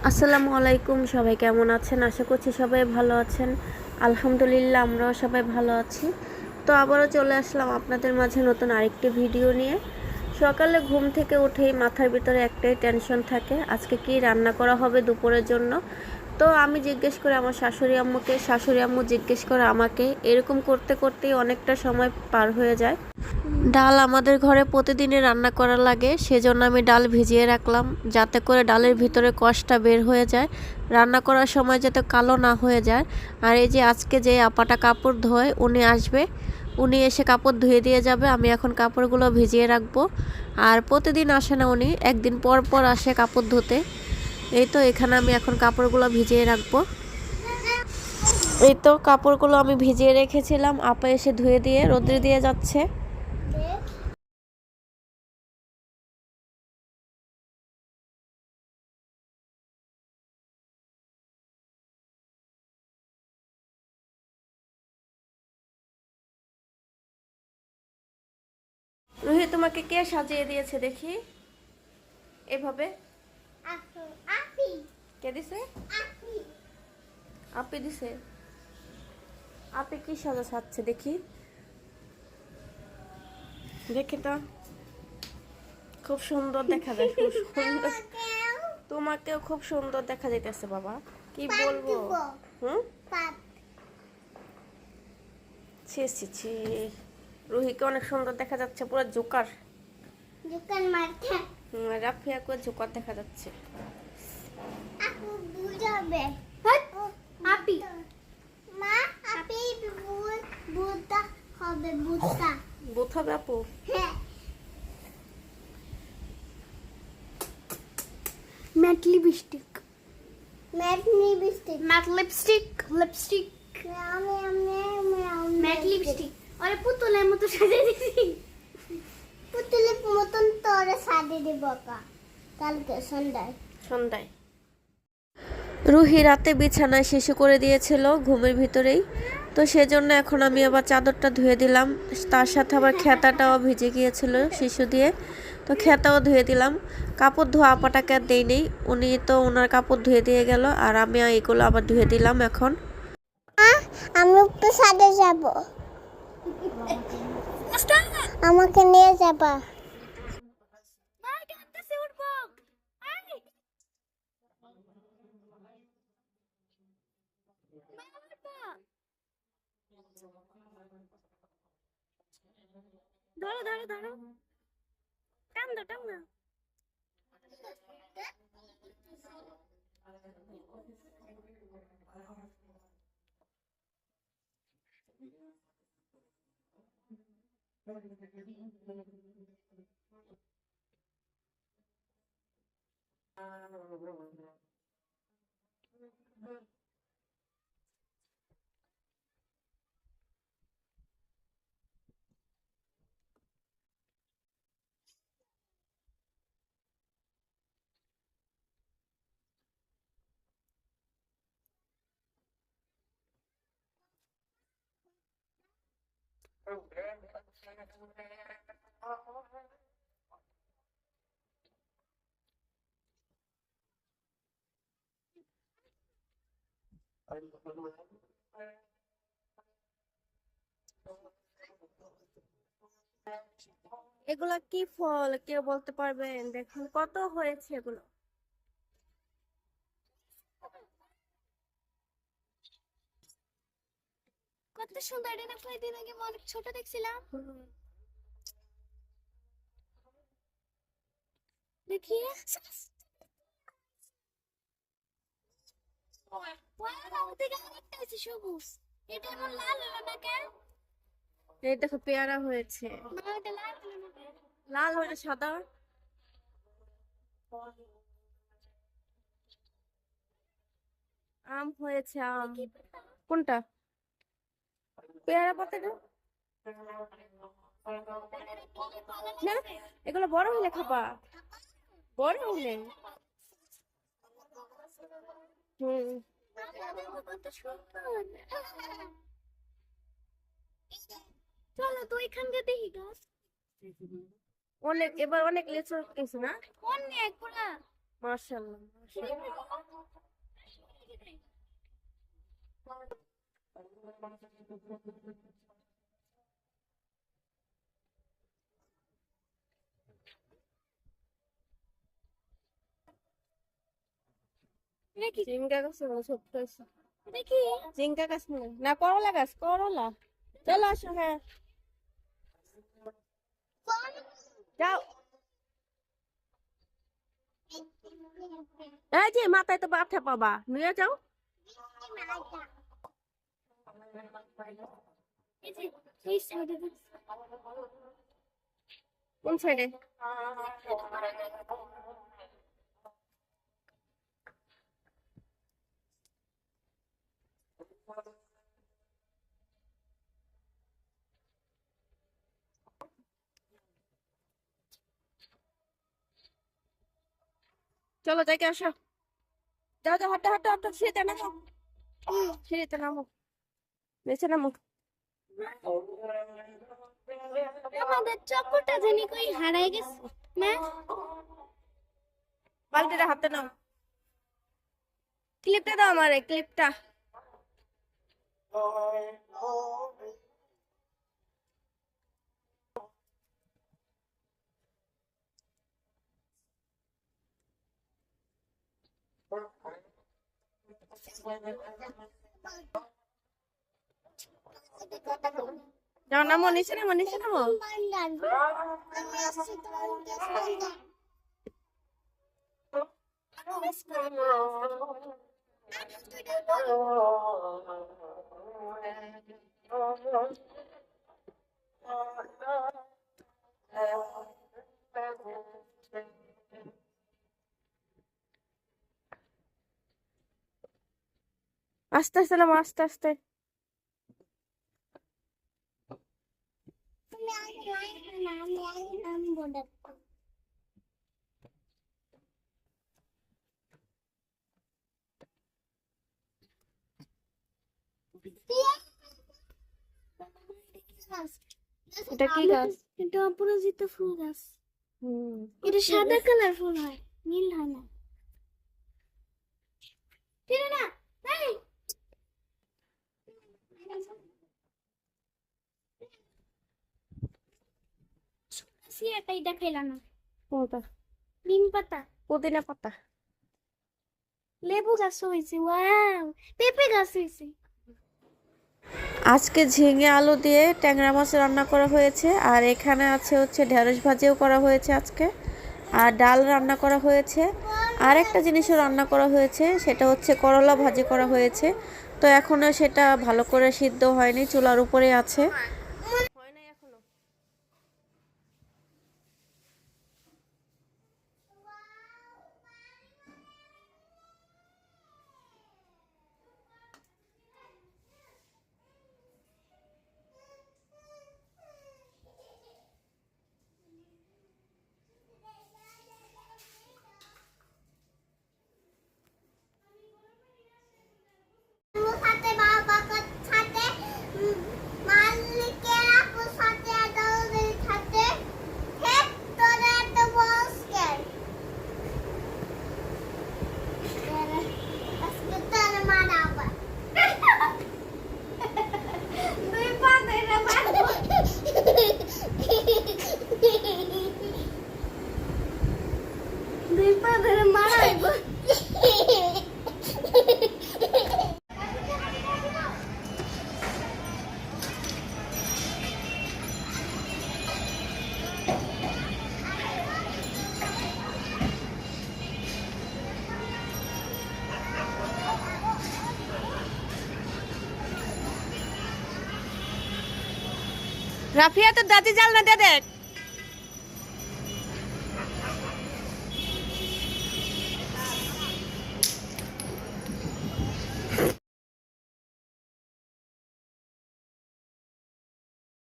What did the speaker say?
আসসালামু আলাইকুম, সবাই কেমন আছেন? আশা করছি সবাই ভালো আছেন। আলহামদুলিল্লাহ আমরাও সবাই ভালো আছি। তো আবারও চলে আসলাম আপনাদের মাঝে নতুন আরেকটি ভিডিও নিয়ে। সকালে ঘুম থেকে উঠেই মাথার ভিতরে একটাই টেনশন থাকে, আজকে কি রান্না করা হবে দুপুরের জন্য। তো আমি জিজ্ঞেস করি আমার শাশুড়ি আম্মুকে, শাশুড়ি আম্মু জিজ্ঞেস করে আমাকে, এরকম করতে করতেই অনেকটা সময় পার হয়ে যায়। ডাল আমাদের ঘরে প্রতিদিনই রান্না করা লাগে, সেজন্য আমি ডাল ভিজিয়ে রাখলাম যাতে করে ডালের ভিতরে কষটা বের হয়ে যায়, রান্না করার সময় যাতে কালো না হয়ে যায়। আর এই যে আজকে যে আপাটা কাপড় ধোয় উনি আসবে, উনি এসে কাপড় ধুয়ে দিয়ে যাবে। আমি এখন কাপড়গুলো ভিজিয়ে রাখবো। আর প্রতিদিন আসে না উনি, একদিন পর পর আসে কাপড় ধুতে। এই তো এখানে আমি এখন কাপড়গুলো ভিজিয়ে রাখবো। এই তো কাপড়গুলো আমি ভিজিয়ে রেখেছিলাম, আপা এসে ধুয়ে দিয়ে রোদ্রে দিয়ে যাচ্ছে। রুহি, তোমাকে কে সাজিয়ে দিয়েছে দেখি এভাবে? কে দিছে? আপি দিছে। আপি কি সাজা সাজছে দেখি, দেখি তো। খুব সুন্দর দেখা যায়, খুব সুন্দর। তোমাকেও খুব সুন্দর দেখা যাইতেছে বাবা, কি বলবো। হুম, ছি ছি ছি। রুহিকে অনেক সুন্দর দেখা যাচ্ছে, পুরো জোকার। রাফিয়াকে জোকার দেখা যাচ্ছে। আপি মা আপি বুতা হবে বুতা বুথ হবে আপু? হ্যাঁ mat lipstick mat lipstick mat lipstick আরে পুতুলের মতো সাজিয়ে দিছি পুতুলের মতন তোরে সাজিয়ে দেব কালকে সন্ধ্যায়। রুহি রাতে বিছানায় শিশু করে দিয়েছিল ঘুমের ভিতরেই, তো সেজন্য এখন আমি আবার চাদরটা ধুয়ে দিলাম। তার সাথে আবার খেতাটাও ভিজে গিয়েছিল শিশু দিয়ে, তো খেতাও ধুয়ে দিলাম। কাপড় ধোয়া আপাটাকে আর দেই নেই, উনি তো ওনার কাপড় ধুয়ে দিয়ে গেল, আর আমি এগুলো আবার ধুয়ে দিলাম এখন। আমি একটু সাথে যাব, আমাকে নিয়ে যাবা। ধরো ধরো ধরো, টান দাও টান দাও। এগুলা কি ফল কেউ বলতে পারবেন? দেখুন কত হয়েছে এগুলো। কত সুন্দর, এটা না কয়েকদিন আগে আমি অনেক ছোট দেখছিলাম। দেখি ওদিকে আরেকটা আছে সবুজ, এটা এমন লাল হলো না কেন? এই দেখো পেয়ারা হয়েছে। না এটা লাল হলো না কেন? লাল হয়ে সাদা। আম হয়েছে, আম। কোনটা? পেয়ারা পাতাটা না, এগুলো বড় হলে খাবা, বড় হলে। হুম। কত সুন্দর। চলো তো এখানকে দেখি গাছ, অনেক, এবার অনেক লেচু গেছে না? অনেক পুরা মাশাআল্লাহ মাশাআল্লাহ। জিঙ্গা গাছ ছোট্ট হয়েছে। দেখি জিঙ্গা গাছ না, করলা গাছ, করলা। চলো আসো, হ্যাঁ যাও। এই যে মাথায় তো বাথা পাবা, নিয়ে যাও। কোন সাইডে? চলো যাইকে আসো। যাও যাও, হাঁটো হাঁটো হাঁটো, সিঁড়িতে নামো, সিঁড়িতে নামো, নিচে নামো। আমাদের চক্করটা জানি কই হারাই গেছে না। বালতিটা হাতে নাও, ক্লিপটা দাও আমারে, ক্লিপটা। যাও নামো, নিচে নামো, নিচে নামো। আস্তে আস্তে নামো, আস্তে আস্তে। এটা কি গাছ? এটা অপরাজিতা ফুল গাছ। হুম, এটা সাদা কালার ফুল হয়, নীল হয় না। ঠিক না? এই এটাই দেখাইলা না। কোনটা? নিম পাতা, পুদিনা পাতা। লেবু গাছ হয়েছে, ওয়াও, পেঁপে গাছ হয়েছে। আজকে ঝিঙে আলু দিয়ে ট্যাংরা মাছ রান্না করা হয়েছে, আর এখানে আছে হচ্ছে ঢেঁড়স ভাজিও করা হয়েছে আজকে, আর ডাল রান্না করা হয়েছে, আর একটা জিনিসও রান্না করা হয়েছে, সেটা হচ্ছে করলা ভাজি করা হয়েছে। তো এখনো সেটা ভালো করে সিদ্ধ হয়নি, চুলার উপরে আছে। হয় নাই এখনো। সাথে বাবা সাথে মালিকের আপুর সাথে আদালতের সাথে ঠিক তোরা তো বসকে আজকে তোর মানাবা দুই পা ধরে মারবো দুই পা ধরে মারাইবো রাফিয়া, তো দাদি জাল না দিয়ে দেখ।